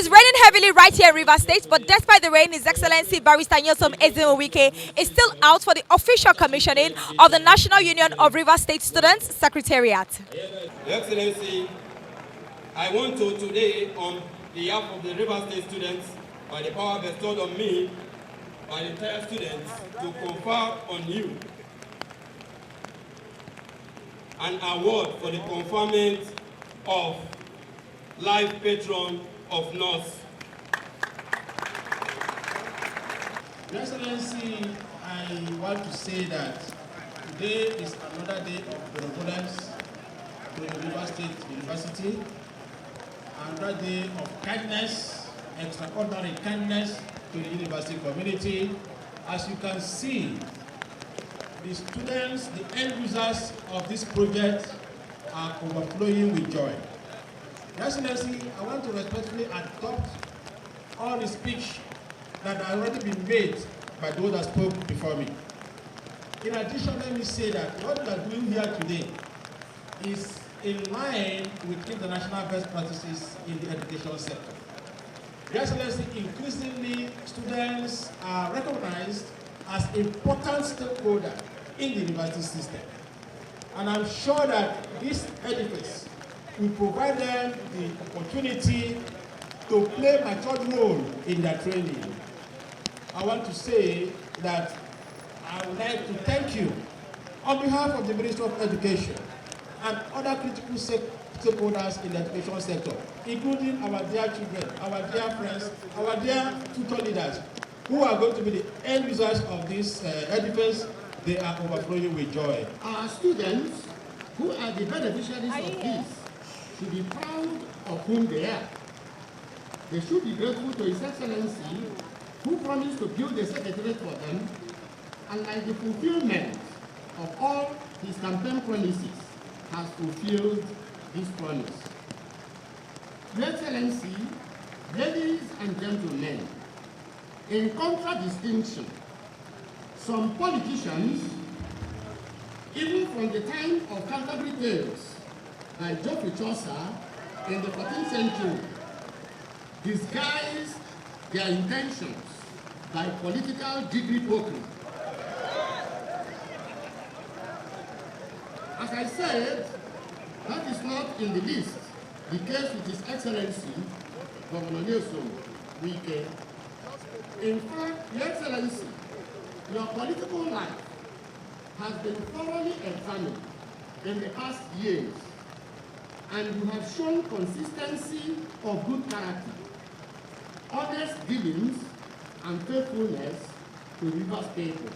is raining heavily right here in Rivers State, but despite the rain, His Excellency Barrister Nyesom Ezimowike is still out for the official commissioning of the National Union of Rivers State Students Secretariat. Your Excellency, I want to today, on behalf of the Rivers State students, by the power bestowed on me by the entire students, to confer on you an award for the conferment of Life Patron of North. Your Excellency, I want to say that today is another day of benevolence to the Rivers State University, another day of kindness, extraordinary kindness to the university community. As you can see, the students, the end users of this project are overflowing with joy. Your Excellency, I want to respectfully adopt all the speech that have already been made by those that spoke before me. In addition, let me say that what we are doing here today is in line with international best practices in the education sector. Your Excellency, increasingly students are recognized as important stakeholders in the university system. And I'm sure that this edifice will provide them the opportunity to play a mature role in their training. I want to say that I would like to thank you on behalf of the Ministry of Education and other critical stakeholders in the education sector, including our dear children, our dear friends, our dear tutor leaders, who are going to be the end users of this edifice. They are overflowing with joy. Our students, who are the beneficiaries of this, should be proud of whom they are. They should be grateful to His Excellency, who promised to build a secretariat for them, and like the fulfillment of all his campaign promises, has fulfilled this promise. Your Excellency, ladies and gentlemen, in contradistinction, some politicians, even from the time of Canterbury Tales by Geoffrey Chaucer in the 14th century, disguised their intentions by political degree-poking. As I said, that is not in the least the case with His Excellency, Governor Nyesom Wike. In fact, Your Excellency, your political life has been thoroughly examined in the past years, and you have shown consistency of good character, honest dealings, and faithfulness to Rivers people.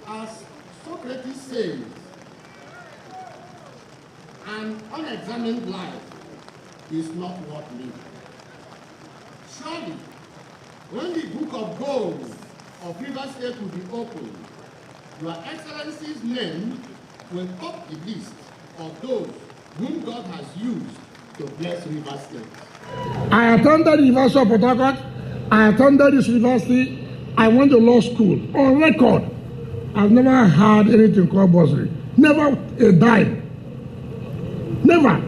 As Socrates says, an unexamined life is not worth living. Surely, when the book of gold of Rivers State will be opened, Your Excellency's name will top the list of those whom God has used to bless Rivers State. I attended the University of Port Harcourt. I attended this university. I went to law school. On record, I've never had anything called bursary. Never a dime. Never.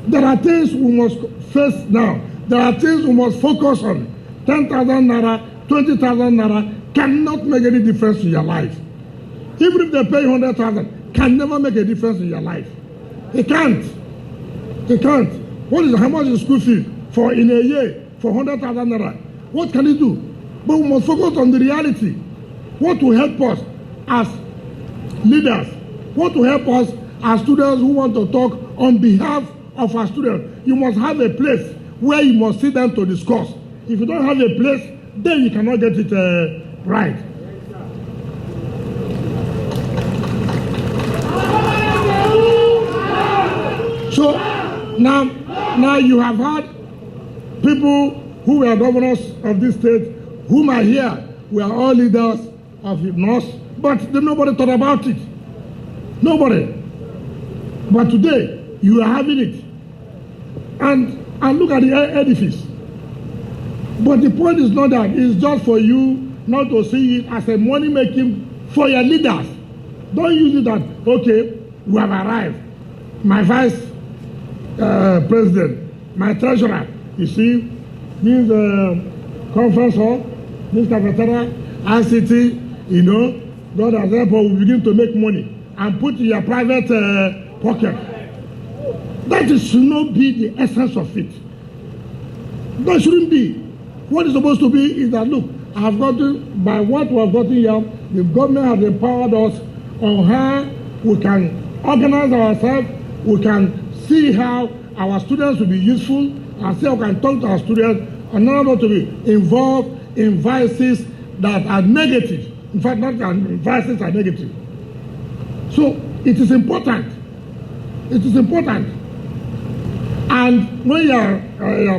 There are things we must face now. There are things we must focus on. 10,000 naira, 20,000 naira cannot make any difference in your life. Even if they pay 100,000, can never make a difference in your life. It can't. It can't. How much is school fee for in a year for 100,000 naira? What can it do? But we must focus on the reality. What will help us as leaders? What will help us as students who want to talk on behalf of our students? You must have a place where you must sit down to discuss. If you don't have a place, then you cannot get it right. So now you have had people who were governors of this state, whom are here. We are all leaders of North, but nobody thought about it. Nobody. But today, you are having it. And look at the edifice. But the point is not that. It's just for you not to see it as a money making for your leaders. Don't use it that, okay, we have arrived. My vice president, my treasurer. You see, this conference hall, this cafeteria, ICT, you know, God has helped us, we begin to make money and put in your private pocket. That should not be the essence of it. That shouldn't be. What is supposed to be is that, look, I have gotten, by what we have gotten here, the government has empowered us on how we can organize ourselves, we can see how our students will be useful, and see how we can talk to our students, and not to be involved in vices that are negative. In fact, not vices are negative. So it is important. It is important. And when your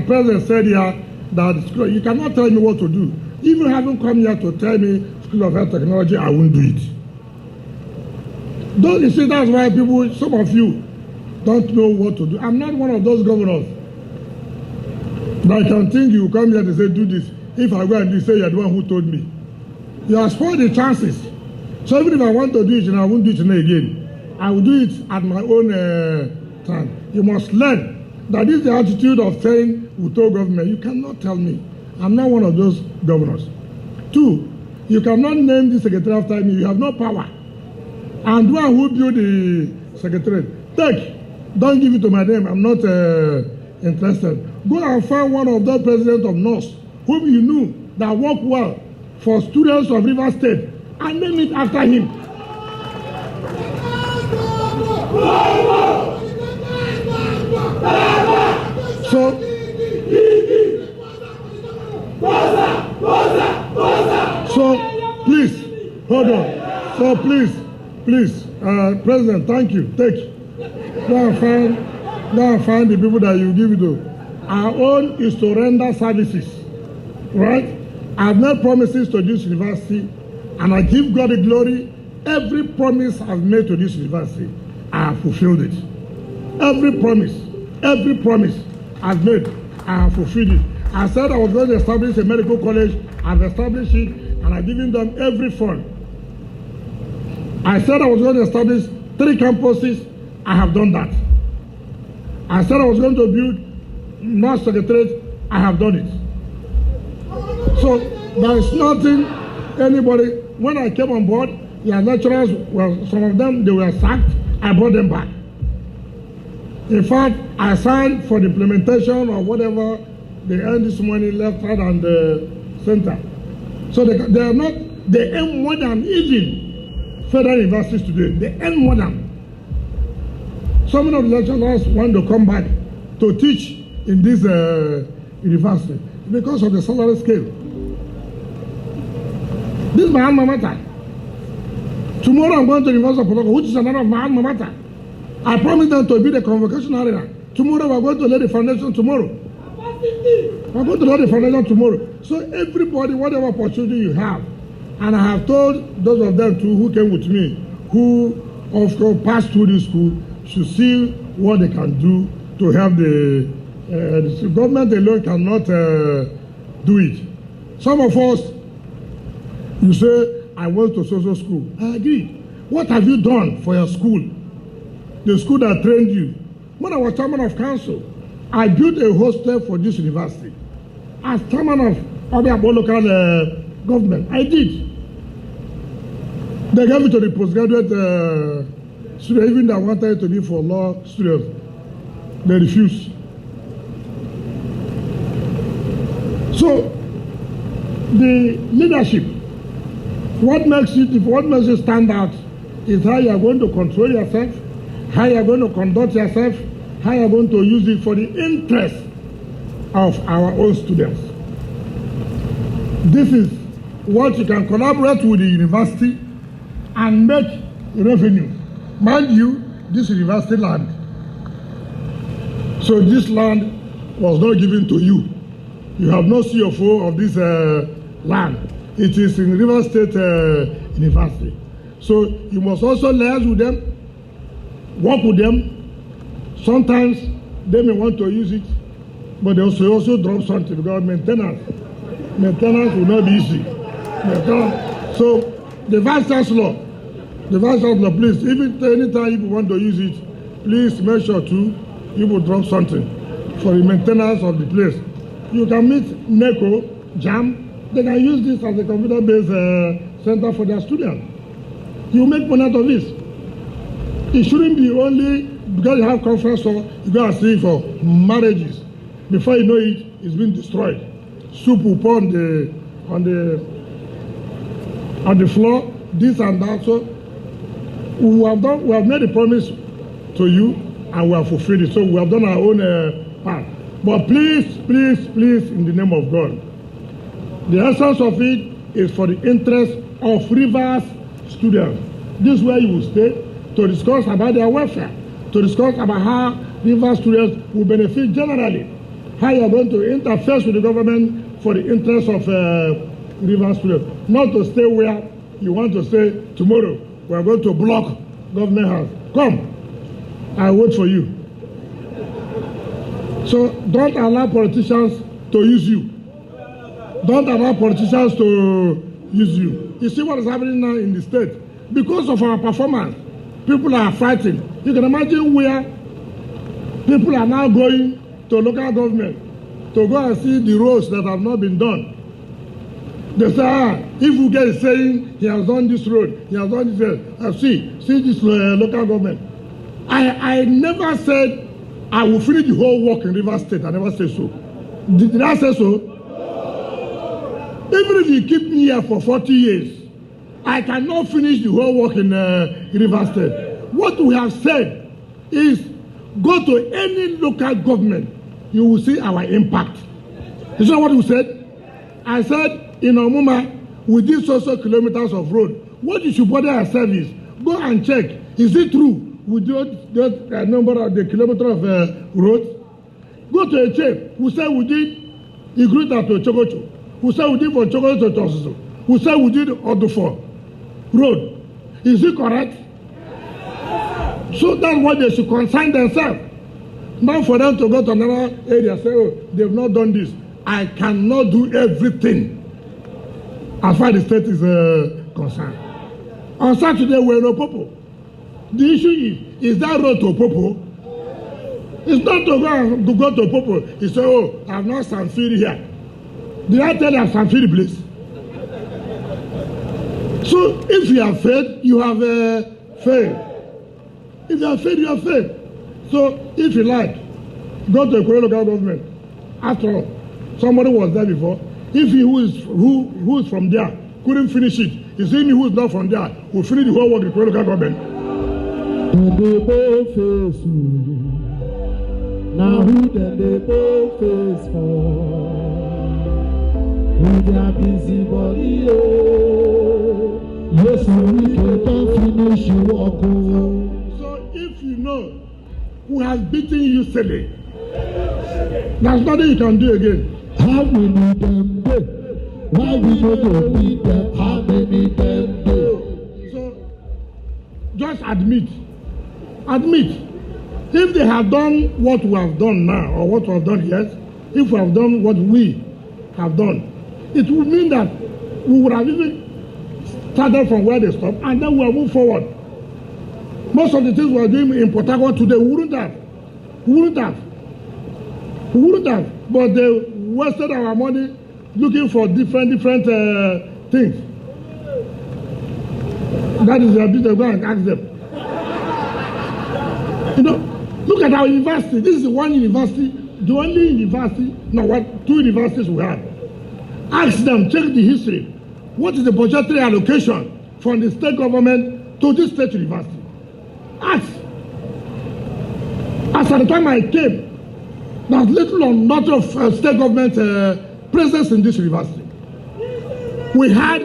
president said here that you cannot tell me what to do, even having come here to tell me School of Health Technology, I won't do it. Don't you see, that's why people, some of you, don't know what to do. I'm not one of those governors that can think you come here to say, do this. If I go and do, say you're the one who told me. You have spoiled the chances. So even if I want to do it, I won't do it again. I will do it at my own time. You must learn that this is the attitude of saying we told government. You cannot tell me. I'm not one of those governors. 2, you cannot name the secretary after me. You have no power. And the one who built the secretary, take. Don't give it to my name. I'm not interested. Go and find one of the presidents of NOS whom you knew that worked well for students of Rivers State and name it after him. So please, hold on. So please, President, thank you. Take. Go and find the people that you give it to. Our own is to render services, right? I have made promises to this university, and I give God the glory. Every promise I've made to this university, I have fulfilled it. Every promise I've made, I have fulfilled it. I said I was going to establish a medical college, I've established it, and I've given them every fund. I said I was going to establish 3 campuses, I have done that. I said I was going to build mass secretariat, I have done it. So there is nothing anybody, when I came on board, their lecturers, well, some of them, they were sacked, I brought them back. In fact, I signed for the implementation of whatever they earn this money left, right, and center. So they earn more than even federal universities today. They earn more than. Some of the lecturers want to come back to teach in this university because of the salary scale. This is my alma mater. Tomorrow I'm going to the University of Port Harcourt, which is another of my alma mater. I promised them to be the convocation arena. Tomorrow we're going to lay the foundation tomorrow. We're going to lay the foundation tomorrow. So everybody, whatever opportunity you have, and I have told those of them too who came with me, who of course passed through this school, should see what they can do to help the government alone cannot do it. Some of us, you say, I went to social school. I agree. What have you done for your school? The school that trained you. When I was chairman of council, I built a hostel for this university. As chairman of Obiabo local government, I did. They gave it to the postgraduate students, even that wanted to be for law students. They refused. So, the leadership, what makes you stand out is how you are going to control yourself, how you are going to conduct yourself, how you are going to use it for the interest of our own students. This is what you can collaborate with the university and make revenue. Mind you, this university land. So this land was not given to you. You have no CFO of this land. It is in Rivers State University. So you must also liaise with them, work with them. Sometimes they may want to use it, but they also drop something because maintenance will not be easy. So the Vice Chancellor, please, even anytime you want to use it, please make sure to you will drop something for the maintenance of the place. You can meet NECO, JAM. They can use this as a computer-based center for their students. You make money out of this. It shouldn't be only because you have conference hall, you go and see for marriages. Before you know it, it's been destroyed. Soup will pour on the floor, this and that. So we have made a promise to you and we have fulfilled it. So we have done our own part. But please, in the name of God, the essence of it is for the interest of Rivers students. This is where you will stay to discuss about their welfare, to discuss about how Rivers students will benefit generally, how you are going to interface with the government for the interest of Rivers students, not to stay where you want to stay tomorrow. We are going to block government house. Come, I wait for you. So don't allow politicians to use you. Don't allow politicians to use you. You see what is happening now in the state? Because of our performance, people are fighting. You can imagine where people are now going to local government to go and see the roads that have not been done. They say, if Uge is saying he has done this road, he has done this road, see this local government. I never said I will finish the whole work in Rivers State. I never said so. Did I say so? Even if you keep me here for 40 years, I cannot finish the whole work in Rivers State. What we have said is go to any local government, you will see our impact. You know what we said? I said in Omuma, we did so kilometers of road. What you should bother yourself is go and check. Is it true? We did the number of the kilometer of road. Go to a check. We say we did Igruta to Chogocho. We say we did from Chogocho to Tosuso. We say we did Odufo road. Is it correct? So that's what they should concern themselves. Not for them to go to another area and say, oh, they've not done this. I cannot do everything as far as the state is concerned. On Saturday, we're in Opopo. The issue is that road to Opopo? It's not to go to Opopo. He said, oh, I have not Sanfiri here. Did I tell you I have Sanfiri place? So if you have faith, you have faith. If you have faith, you have faith. So if you like, go to a local government. After all, somebody was there before. If he who is from there couldn't finish it, you see me who is not from there will finish the whole work in the local government. Now who then they both face for? With their busy body, yes, we can't finish you walk. So if you know who has beaten you silly, there's nothing you can do again. How many them do? Why we don't beat them? How many them do? So just admit. If they have done what we have done now, or what we have done yet, if we have done what we have done, it would mean that we would have even started from where they stopped, and then we will move forward. Most of the things we are doing in Port Harcourt today, we wouldn't have. But they wasted our money looking for different things. That is their business. Go and ask them. You know, look at our university. This is one university, the only university, two universities we have. Ask them, check the history. What is the budgetary allocation from the state government to this state university? Ask. As at the time I came, there's little or not of state government presence in this university. We had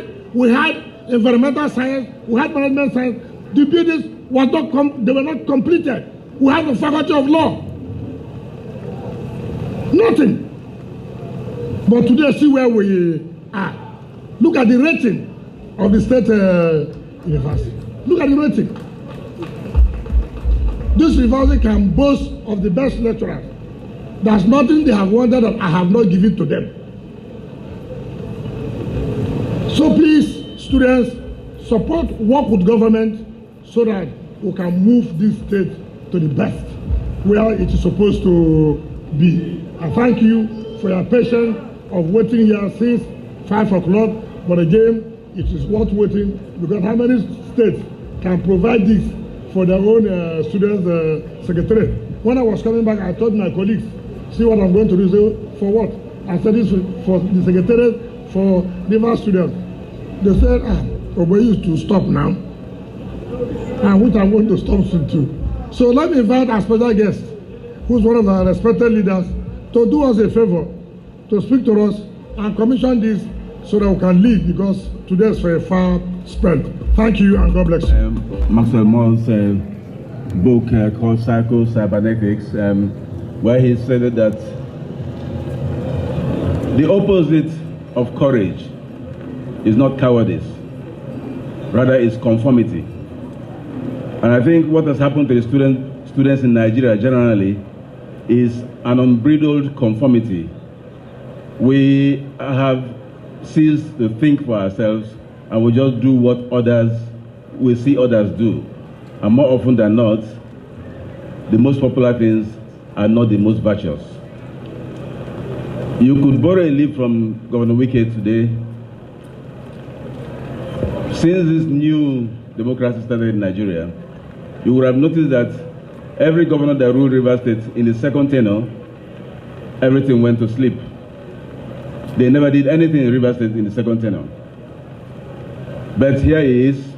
environmental science, we had management science. The buildings were not completed. We have the faculty of law. Nothing. But today, see where we are. Look at the rating of the state university. Look at the rating. This university can boast of the best lecturers. There's nothing they have wanted that I have not given to them. So please, students, work with government so that we can move this state to the best. where it is supposed to be. I thank you for your patience of waiting here since 5 o'clock, but again, it is worth waiting because how many states can provide this for their own students' secretariat? When I was coming back, I told my colleagues, see what I'm going to do. So, for what? I said this for the secretariat for Rivers students. They said, we used to stop now, and which I'm going to stop soon too. So let me invite our special guest, who's one of our respected leaders, to do us a favor, to speak to us and commission this so that we can leave, because today is for a far spent. Thank you and God bless you. Maxwell Moore's book called Psycho-Cybernetics, where he said that the opposite of courage is not cowardice, rather it's conformity. And I think what has happened to the students in Nigeria generally is an unbridled conformity. We have ceased to think for ourselves and we just do what we see others do. And more often than not, the most popular things are not the most virtuous. You could borrow a leaf from Governor Wike today. Since this new democracy started in Nigeria, you would have noticed that every governor that ruled Rivers State in the second tenure, everything went to sleep. They never did anything in Rivers State in the second tenure. But here he is.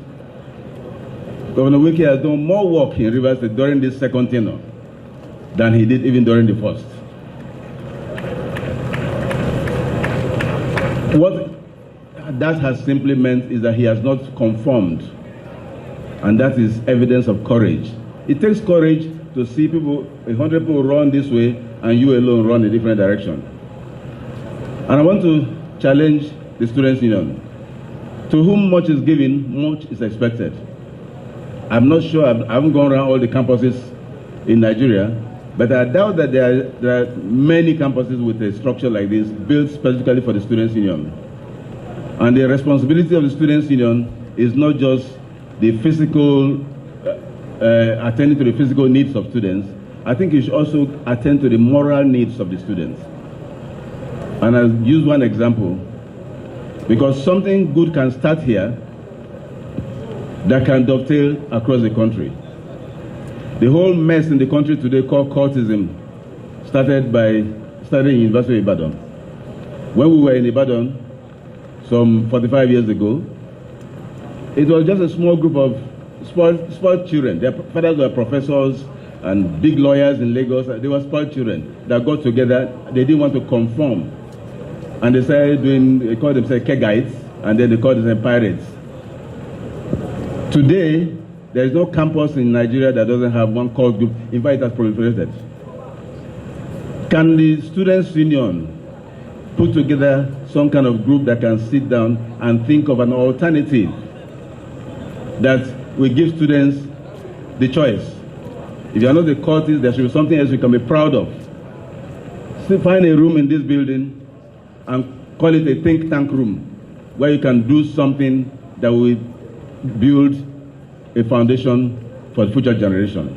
Governor Wike has done more work in Rivers State during this second tenure than he did even during the first. What that has simply meant is that he has not conformed, and that is evidence of courage. It takes courage to see 100 people run this way and you alone run a different direction. And I want to challenge the Students' Union. To whom much is given, much is expected. I'm not sure, I haven't gone around all the campuses in Nigeria, but I doubt that there are many campuses with a structure like this built specifically for the Students' Union. And the responsibility of the Students' Union is not just the physical, attending to the physical needs of students. I think you should also attend to the moral needs of the students. And I'll use one example, because something good can start here that can dovetail across the country. The whole mess in the country today called cultism started in University of Ibadan. When we were in Ibadan some 45 years ago, it was just a small group of spoiled children. Their fathers were professors and big lawyers in Lagos. They were spoiled children that got together. They didn't want to conform. And they started they called themselves Kegites, and then they called themselves pirates. Today, there is no campus in Nigeria that doesn't have one cult group. In fact, it has proliferated. Can the Students' Union put together some kind of group that can sit down and think of an alternative that will give students the choice? If you are not the cultists, there should be something else you can be proud of. So find a room in this building and call it a think tank room, where you can do something that will build a foundation for the future generation.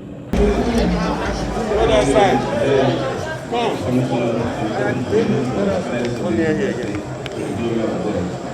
Come.